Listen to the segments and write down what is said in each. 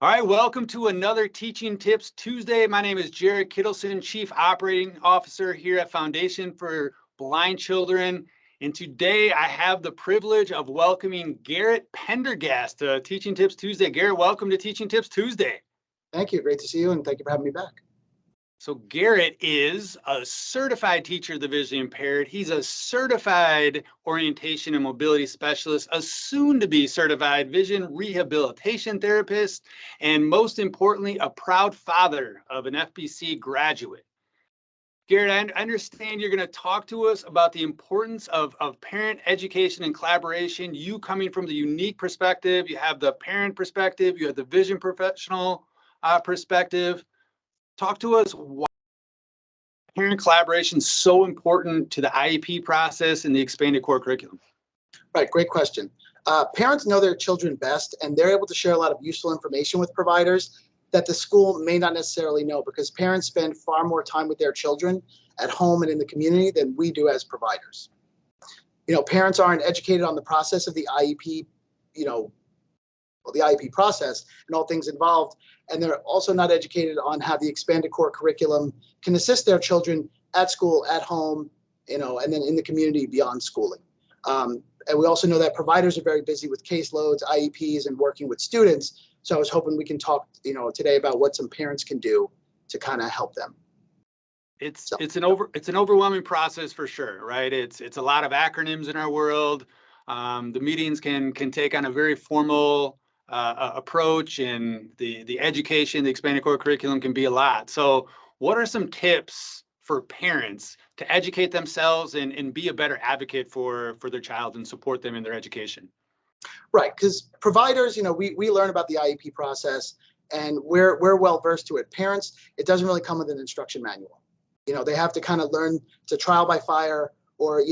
All right, welcome to another Teaching Tips Tuesday. My name is Jared Kittleson, Chief Operating Officer here at Foundation for Blind Children. And today I have the privilege of welcoming Garrett Pendergast to Teaching Tips Tuesday. Garrett, welcome to Teaching Tips Tuesday. Thank you. Great to see you, and thank you for having me back. So Garrett is a certified teacher of the visually impaired. He's a certified orientation and mobility specialist, a soon-to-be certified vision rehabilitation therapist, and most importantly, a proud father of an FBC graduate. Garrett, I understand you're going to talk to us about the importance of parent education and collaboration. You coming from the unique perspective, you have the parent perspective, you have the vision professional perspective. Talk to us why parent collaboration is so important to the IEP process and the expanded core curriculum. Right, great question. Parents know their children best, and they're able to share a lot of useful information with providers that the school may not necessarily know, because parents spend far more time with their children at home and in the community than we do as providers. Parents aren't educated on the process of the IEP, the IEP process and all things involved. And they're also not educated on how the expanded core curriculum can assist their children at school, at home, and then in the community beyond schooling. And we also know that providers are very busy with caseloads, IEPs, and working with students. So I was hoping we can talk, today about what some parents can do to kind of help them. It's an overwhelming process for sure, right? It's a lot of acronyms in our world. The meetings can take on a very formal approach, and the education, the expanded core curriculum can be a lot. So what are some tips for parents to educate themselves and be a better advocate for their child and support them in their education? Right, because providers, we learn about the IEP process and we're well versed to it. Parents, it doesn't really come with an instruction manual. They have to kind of learn to trial by fire, or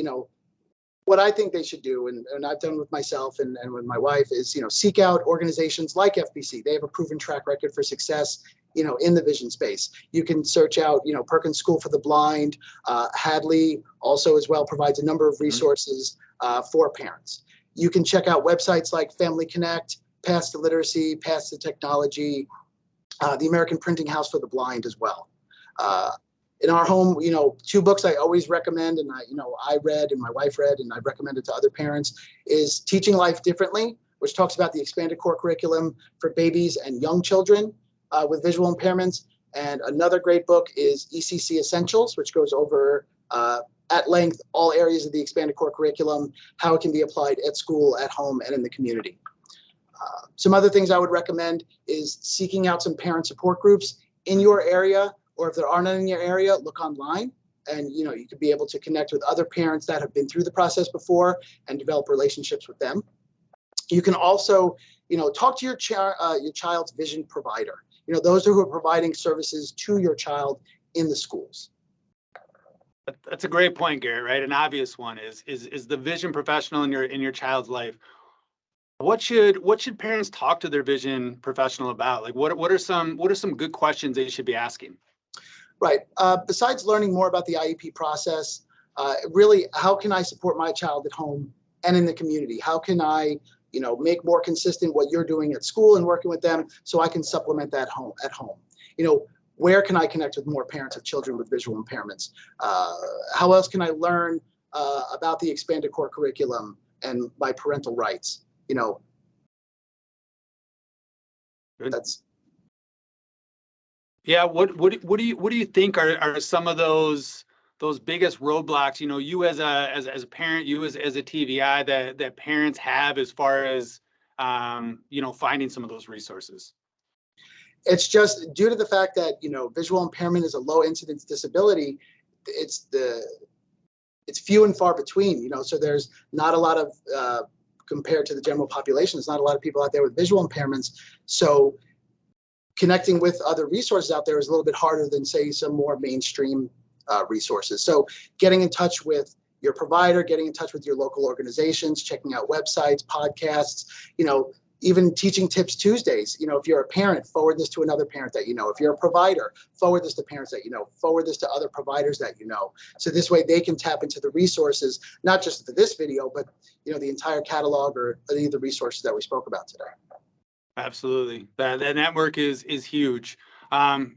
what I think they should do, and I've done with myself and with my wife, is seek out organizations like FBC. They have a proven track record for success in the vision space. You can search out Perkins School for the Blind. Hadley also as well provides a number of resources for parents. You can check out websites like Family Connect, Paths to Literacy, Paths to Technology, the American Printing House for the Blind as well. In our home, two books I always recommend, and I read and my wife read, and I've recommended to other parents, is Teaching Life Differently, which talks about the expanded core curriculum for babies and young children with visual impairments. And another great book is ECC Essentials, which goes over at length all areas of the expanded core curriculum, how it can be applied at school, at home, and in the community. Some other things I would recommend is seeking out some parent support groups in your area, or if there are none in your area, look online, and you could be able to connect with other parents that have been through the process before and develop relationships with them. You can also talk to your child's vision provider, those who are providing services to your child in the schools. That's a great point, Garrett, right? An obvious one is the vision professional in your child's life. What should parents talk to their vision professional about? Like what are some good questions they should be asking? Right. Besides learning more about the IEP process, really, how can I support my child at home and in the community? How can I, make more consistent what you're doing at school and working with them, so I can supplement that at home? Where can I connect with more parents of children with visual impairments? How else can I learn about the expanded core curriculum and my parental rights? That's. Yeah, what do you think are some of those biggest roadblocks, you as a parent, you as a TVI that parents have as far as finding some of those resources? It's just due to the fact that visual impairment is a low incidence disability. It's few and far between. So there's not a lot of compared to the general population. There's not a lot of people out there with visual impairments. So connecting with other resources out there is a little bit harder than, say, some more mainstream resources. So getting in touch with your provider, getting in touch with your local organizations, checking out websites, podcasts, even Teaching Tips Tuesdays. If you're a parent, forward this to another parent that you know. If you're a provider, forward this to parents that you know. Forward this to other providers that you know. So this way they can tap into the resources, not just for this video, but the entire catalog or any of the resources that we spoke about today. Absolutely. That network is huge.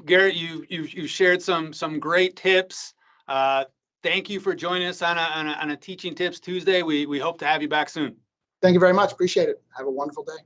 Garrett, you've shared some great tips. Thank you for joining us on a Teaching Tips Tuesday. We hope to have you back soon. Thank you very much. Appreciate it. Have a wonderful day.